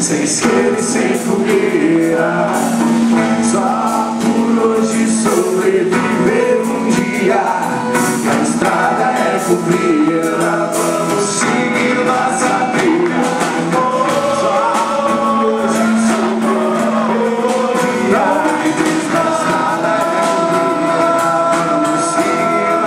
sem esquerda e sem fogueira. Só por hoje sobreviver um dia, a estrada é comprida, vamos seguir nossa trilha. Só por hoje sobreviver um dia, a estrada é comprida, vamos seguir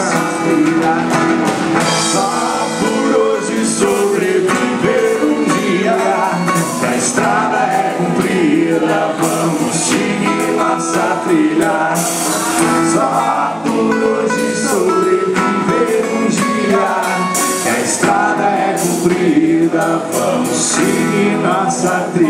nossa trilha. Só por hoje sobreviver um dia, a estrada é comprida, vamos seguir nossa trilha. Só por hoje sobreviver um dia, que a estrada é comprida, vamos seguir nossa trilha.